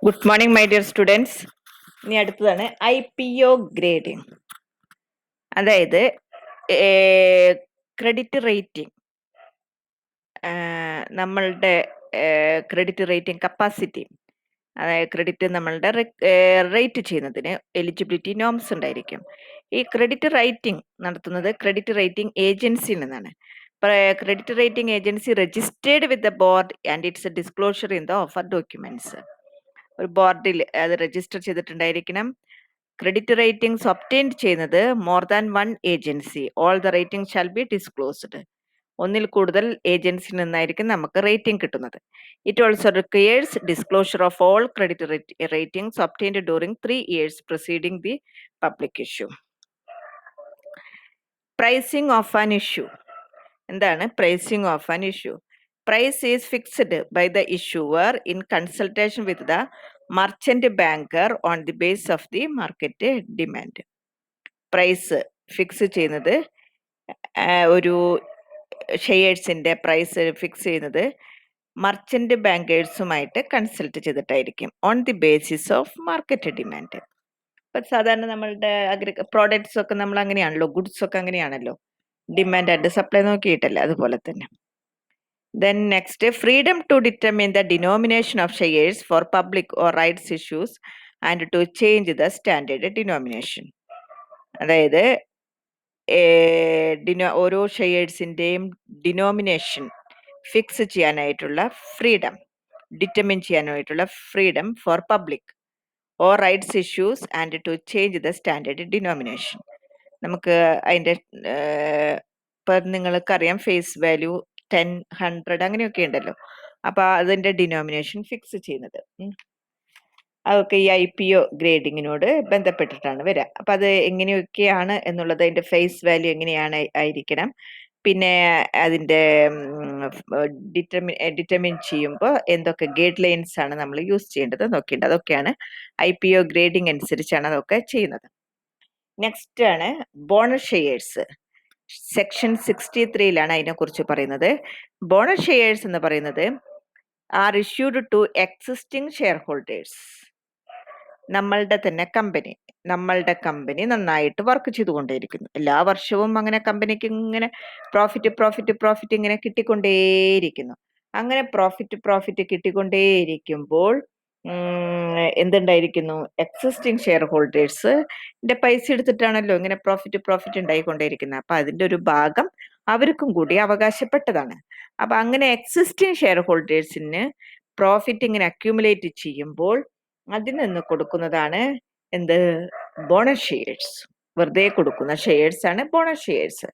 Good morning my dear students. ഇനി അടുത്തതാണ് IPO grading. അതായത് ക്രെഡിറ്റ് റേറ്റിംഗ്, നമ്മളുടെ ക്രെഡിറ്റ് റേറ്റിംഗ് കപ്പാസിറ്റി, അതായത് ക്രെഡിറ്റ് നമ്മളുടെ റേറ്റ് ചെയ്യുന്നതിന് എലിജിബിലിറ്റി നോംസ് ഉണ്ടായിരിക്കും. ഈ ക്രെഡിറ്റ് റേറ്റിംഗ് നടത്തുന്നത് ക്രെഡിറ്റ് റേറ്റിംഗ് ഏജൻസിയിൽ നിന്നാണ്. Credit rating agency registered with the board and it's disclosure in the offer documents. ഒരു ബോർഡിൽ അത് രജിസ്റ്റർ ചെയ്തിട്ടുണ്ടായിരിക്കണം. ക്രെഡിറ്റ് റേറ്റിംഗ്സ് ഒബ്റ്റെയിൻ ചെയ്യുന്നത് more than one agency. All the rating shall be disclosed. ഒന്നിൽ കൂടുതൽ ഏജൻസിയിൽ നിന്നായിരിക്കും നമുക്ക് റേറ്റിംഗ് കിട്ടുന്നത്. It also requires disclosure of all credit ratings obtained during 3 years preceding the public issue. Pricing of an issue. എന്താണ് pricing of an issue? Price is fixed by the issuer in consultation with the merchant banker on the basis of the market demand. Price fix ചെയ്യുന്നത്, ഒരു ഷെയർസിന്റെ price fix ചെയ്യുന്നത് merchant ബാങ്കേഴ്സുമായിട്ട് consult ചെയ്തിട്ടായിരിക്കും, on the basis of market demand. ഇപ്പൊ സാധാരണ നമ്മളുടെ products ഒക്കെ നമ്മൾ അങ്ങനെയാണല്ലോ, ഗുഡ്സ് ഒക്കെ അങ്ങനെയാണല്ലോ, ഡിമാൻഡ് ആൻഡ് സപ്ലൈ നോക്കിയിട്ടല്ലേ, അതുപോലെ തന്നെ. Then next, freedom to determine the denomination of shares for public or rights issues and to change the standard denomination. അതായത് ഓരോ ഷെയർസിൻ്റെയും ഡിനോമിനേഷൻ ഫിക്സ് ചെയ്യാനായിട്ടുള്ള ഫ്രീഡം, ഡിറ്റർമിൻ ചെയ്യാനായിട്ടുള്ള freedom for public or rights issues and to change the standard denomination. നമുക്ക് അതിൻ്റെ ഇപ്പം നിങ്ങൾക്കറിയാം face value 10, 100 അങ്ങനെയൊക്കെ ഉണ്ടല്ലോ. അപ്പൊ അതിന്റെ ഡിനോമിനേഷൻ ഫിക്സ് ചെയ്യുന്നത് അതൊക്കെ ഈ IPO ഗ്രേഡിങ്ങിനോട് ബന്ധപ്പെട്ടിട്ടാണ് വരിക. അപ്പൊ അത് എങ്ങനെയൊക്കെയാണ് എന്നുള്ളത്, അതിന്റെ ഫേസ് വാല്യൂ എങ്ങനെയാണ് ആയിരിക്കണം, പിന്നെ അതിന്റെ ഡിറ്റർമിൻ ചെയ്യുമ്പോൾ എന്തൊക്കെ ഗൈഡ് ലൈൻസ് ആണ് നമ്മൾ യൂസ് ചെയ്യേണ്ടത് നോക്കേണ്ടത്. അതൊക്കെയാണ് IPO ഗ്രേഡിംഗ് അനുസരിച്ചാണ് അതൊക്കെ ചെയ്യുന്നത്. നെക്സ്റ്റ് ആണ് ബോണസ് ഷെയർസ്. സെക്ഷൻ 63-ലാണ് അതിനെക്കുറിച്ച് പറയുന്നത്. ബോണസ് ഷെയർസ് എന്ന് പറയുന്നത് are issued to existing share holders. നമ്മളുടെ തന്നെ നമ്മളുടെ കമ്പനി നന്നായിട്ട് വർക്ക് ചെയ്തുകൊണ്ടേയിരിക്കുന്നു. എല്ലാ വർഷവും അങ്ങനെ കമ്പനിക്ക് ഇങ്ങനെ പ്രോഫിറ്റ് ഇങ്ങനെ കിട്ടിക്കൊണ്ടേയിരിക്കുന്നു. അങ്ങനെ പ്രോഫിറ്റ് കിട്ടിക്കൊണ്ടേയിരിക്കുമ്പോൾ എന്തുണ്ടായിരിക്കുന്നു, എക്സിസ്റ്റിംഗ് ഷെയർ ഹോൾഡേഴ്സിന്റെ പൈസ എടുത്തിട്ടാണല്ലോ ഇങ്ങനെ പ്രോഫിറ്റ് ഉണ്ടായിക്കൊണ്ടേയിരിക്കുന്നത്. അപ്പൊ അതിന്റെ ഒരു ഭാഗം അവർക്കും കൂടി അവകാശപ്പെട്ടതാണ്. അപ്പൊ അങ്ങനെ എക്സിസ്റ്റിംഗ് ഷെയർ ഹോൾഡേഴ്സിന് പ്രോഫിറ്റ് ഇങ്ങനെ അക്യൂമുലേറ്റ് ചെയ്യുമ്പോൾ അതിൽ നിന്ന് കൊടുക്കുന്നതാണ് എന്ത്, ബോണസ് ഷെയർസ്. വെറുതെ കൊടുക്കുന്ന ഷെയർസ് ആണ് ബോണസ് ഷെയർസ്.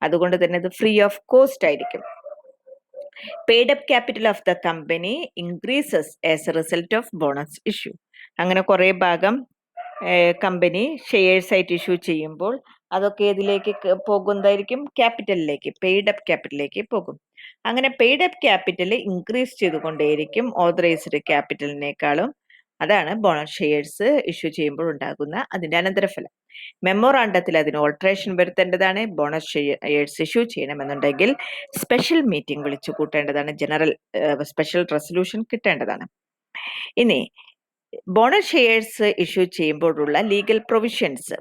അതുകൊണ്ട് തന്നെ ഇത് ഫ്രീ ഓഫ് കോസ്റ്റ് ആയിരിക്കും. Paid up capital of the company increases as A result of bonus issue. അങ്ങനെ കുറെ ഭാഗം കമ്പനി ഷെയർസ് ആയിട്ട് ഇഷ്യൂ ചെയ്യുമ്പോൾ അതൊക്കെ ഇതിലേക്ക് പോകുന്നതായിരിക്കും, ക്യാപിറ്റലിലേക്ക്, പെയ്ഡ് അപ്പ് ക്യാപിറ്റലിലേക്ക് പോകും. അങ്ങനെ പെയ്ഡ് അപ്പ് ക്യാപിറ്റൽ ഇൻക്രീസ് ചെയ്തുകൊണ്ടേയിരിക്കും ഓതറൈസ്ഡ് ക്യാപിറ്റലിനേക്കാളും. അതാണ് ബോണസ് ഷെയർസ് ഇഷ്യൂ ചെയ്യുമ്പോൾ ഉണ്ടാകുന്ന അതിന്റെ അനന്തരഫലം. മെമ്മോറാണ്ടത്തിൽ അതിന് ഓൾട്രേഷൻ വരുത്തേണ്ടതാണ്. ബോണസ് ഷെയർസ് ഇഷ്യൂ ചെയ്യണമെന്നുണ്ടെങ്കിൽ സ്പെഷ്യൽ മീറ്റിംഗ് വിളിച്ചു കൂട്ടേണ്ടതാണ്. ജനറൽ സ്പെഷ്യൽ റെസൊല്യൂഷൻ കിട്ടേണ്ടതാണ്. ഇനി ബോണസ് ഷെയർസ് ഇഷ്യൂ ചെയ്യുമ്പോഴുള്ള ലീഗൽ പ്രൊവിഷൻസ്,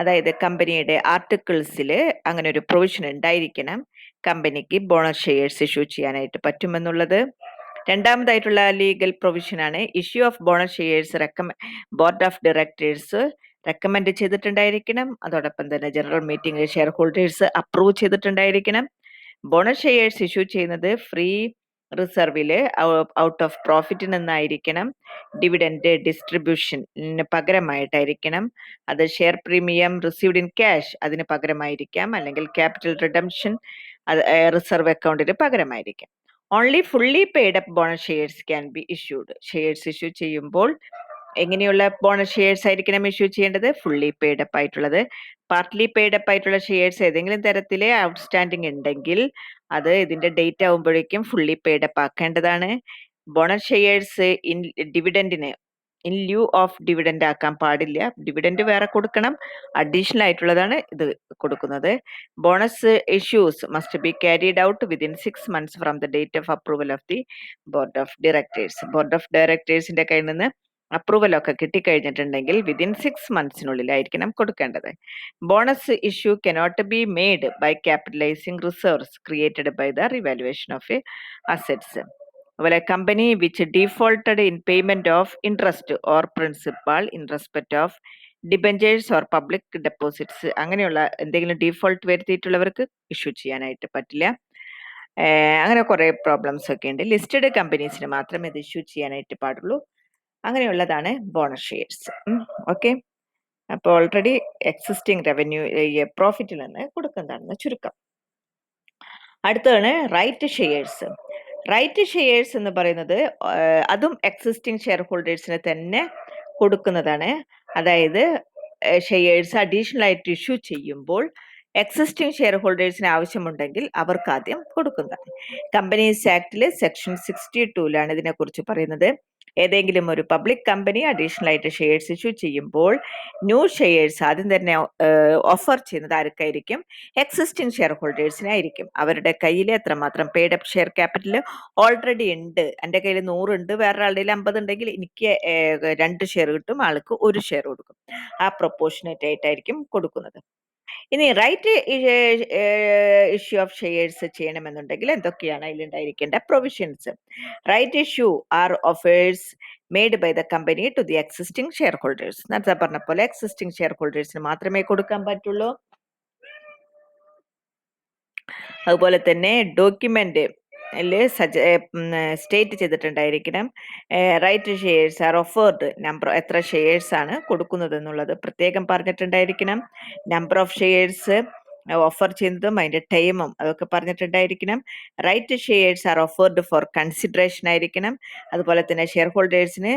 അതായത് കമ്പനിയുടെ ആർട്ടിക്കിൾസിൽ അങ്ങനെ ഒരു പ്രൊവിഷൻ ഉണ്ടായിരിക്കണം, കമ്പനിക്ക് ബോണസ് ഷെയർസ് ഇഷ്യൂ ചെയ്യാനായിട്ട് പറ്റുമെന്നുള്ളത്. രണ്ടാമതായിട്ടുള്ള ലീഗൽ പ്രൊവിഷനാണ് issue of bonus shares board of directors recommend ചെയ്തിട്ടുണ്ടായിരിക്കണം. അതോടൊപ്പം തന്നെ ജനറൽ മീറ്റിംഗിൽ ഷെയർ ഹോൾഡേഴ്സ് അപ്രൂവ് ചെയ്തിട്ടുണ്ടായിരിക്കണം. ബോണസ് ഷെയർസ് ഇഷ്യൂ ചെയ്യുന്നത് ഫ്രീ റിസർവില് ഔട്ട് ഓഫ് പ്രോഫിറ്റിൽ നിന്നായിരിക്കണം. ഡിവിഡൻഡ് ഡിസ്ട്രിബ്യൂഷന് പകരമായിട്ടായിരിക്കണം. അത് share premium received in cash അതിന് പകരമായിരിക്കാം, അല്ലെങ്കിൽ ക്യാപിറ്റൽ റിഡംഷൻ അത് റിസർവ് അക്കൗണ്ടിന് പകരമായിരിക്കാം. Only fully paid up bonus shares can be issued. Shares issue ചെയ്യുമ്പോൾ എങ്ങനെയുള്ള ബോണസ് ഷെയർസ് ആയിരിക്കണം ഇഷ്യൂ ചെയ്യേണ്ടത്? ഫുള്ളി പെയ്ഡ് അപ്പ് ആയിട്ടുള്ളത്. പാർട്ട്ലി പെയ്ഡ് അപ്പ് ആയിട്ടുള്ള ഷെയർസ് ഏതെങ്കിലും തരത്തിലെ ഔട്ട്സ്റ്റാൻഡിങ് ഉണ്ടെങ്കിൽ അത് ഇതിന്റെ ഡേറ്റ് ആകുമ്പോഴേക്കും ഫുള്ളി പെയ്ഡ് അപ്പ് ആക്കേണ്ടതാണ്. Bonus shares in lieu of dividend ആക്കാൻ പാടില്ല. ഡിവിഡൻഡ് വേറെ കൊടുക്കണം, അഡീഷണൽ ആയിട്ടുള്ളതാണ് ഇത് കൊടുക്കുന്നത്. Bonus issues must be carried out within 6 months from the date of approval of the board of directors. Board of ഡയറക്ടേഴ്സിന്റെ കയ്യിൽ നിന്ന് അപ്രൂവലൊക്കെ കിട്ടിക്കഴിഞ്ഞിട്ടുണ്ടെങ്കിൽ വിതിൻ 6 മന്ത്സിനുള്ളിലായിരിക്കണം കൊടുക്കേണ്ടത്. Bonus issue cannot be made by capitalising reserves created by the revaluation of assets. അതുപോലെ company which defaulted in payment of interest or principal in respect of debentures or public deposits, അങ്ങനെയുള്ള എന്തെങ്കിലും default വരുത്തിയിട്ടുള്ളവർക്ക് issue ചെയ്യാനായിട്ട് പറ്റില്ല. അങ്ങനെ കുറേ problems ഒക്കെ ഉണ്ട്. Listed കമ്പനീസിന് മാത്രമേ ഇത് ഇഷ്യൂ ചെയ്യാനായിട്ട് പാടുള്ളൂ. അങ്ങനെയുള്ളതാണ് ബോണസ് ഷെയർസ്. ഓക്കെ, അപ്പോൾ ഓൾറെഡി എക്സിസ്റ്റിംഗ് റവന്യൂ പ്രോഫിറ്റിൽ നിന്ന് കൊടുക്കുന്നതാണെന്ന് ചുരുക്കം. അടുത്തതാണ് റൈറ്റ് ഷെയർസ്. റൈറ്റ് ഷെയർസ് എന്ന് പറയുന്നത് അതും എക്സിസ്റ്റിംഗ് ഷെയർ ഹോൾഡേഴ്സിന് തന്നെ കൊടുക്കുന്നതാണ്. അതായത് ഷെയർസ് അഡീഷണൽ ആയിട്ട് ഇഷ്യൂ ചെയ്യുമ്പോൾ എക്സിസ്റ്റിംഗ് ഷെയർ ഹോൾഡേഴ്സിന് ആവശ്യമുണ്ടെങ്കിൽ അവർക്ക് ആദ്യം കൊടുക്കുന്നതാണ്. കമ്പനീസ് ആക്ടിൽ സെക്ഷൻ 62 ഇതിനെക്കുറിച്ച് പറയുന്നത്. ഏതെങ്കിലും ഒരു പബ്ലിക് കമ്പനി അഡീഷണൽ ആയിട്ട് ഷെയർസ് ഇഷ്യൂ ചെയ്യുമ്പോൾ ന്യൂ ഷെയർസ് ആദ്യം തന്നെ ഓഫർ ചെയ്യുന്നത് ആർക്കായിരിക്കും? Existing share ഹോൾഡേഴ്സിനായിരിക്കും. അവരുടെ കയ്യിൽ എത്രമാത്രം paid up share capital already ഉണ്ട്. എൻ്റെ കയ്യിൽ 100 ഉണ്ട്, വേറൊരാളുടെ 50 ഉണ്ടെങ്കിൽ എനിക്ക് 2 ഷെയർ കിട്ടും, ആൾക്ക് 1 ഷെയർ കൊടുക്കും. ആ പ്രൊപ്പോർഷനേറ്റ് ആയിട്ടായിരിക്കും കൊടുക്കുന്നത്. ഇനി റൈറ്റ് ഇഷ്യൂ ഓഫ് ഷെയർസ് ചെയ്യണമെന്നുണ്ടെങ്കിൽ എന്തൊക്കെയാണ് അതിലുണ്ടായിരിക്കേണ്ട provisions? Right issue are offers made by the company to the existing share holders. നേരത്തെ പറഞ്ഞ പോലെ എക്സിസ്റ്റിംഗ് ഷെയർ ഹോൾഡേഴ്സിന് മാത്രമേ കൊടുക്കാൻ പറ്റുള്ളൂ. അതുപോലെ തന്നെ ഡോക്യുമെന്റ് സ്റ്റേറ്റ് ചെയ്തിട്ടുണ്ടായിരിക്കണം. Right shares are offered, number എത്ര ഷെയർസ് ആണ് കൊടുക്കുന്നത് എന്നുള്ളത് പ്രത്യേകം പറഞ്ഞിട്ടുണ്ടായിരിക്കണം. നമ്പർ ഓഫ് ഷെയർസ് ഓഫർ ചെയ്യുന്നതും അതിന്റെ ടൈമും അതൊക്കെ പറഞ്ഞിട്ടുണ്ടായിരിക്കണം. Right shares are offered for consideration ആയിരിക്കണം. അതുപോലെ തന്നെ ഷെയർ ഹോൾഡേഴ്സിന്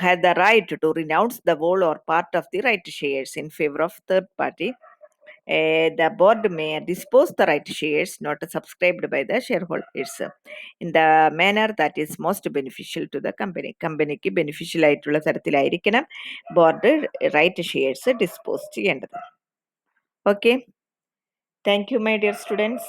have the right to renounce the whole or part of the right shares in favour of third party. The board may dispose the right shares not subscribed by the shareholders in the manner that is most beneficial to the company. കമ്പനിക്ക് beneficial ആയിട്ടുള്ള തരത്തിലായിരിക്കണം board right shares dispose ചെയ്യേണ്ടത്. Okay, thank you my dear students.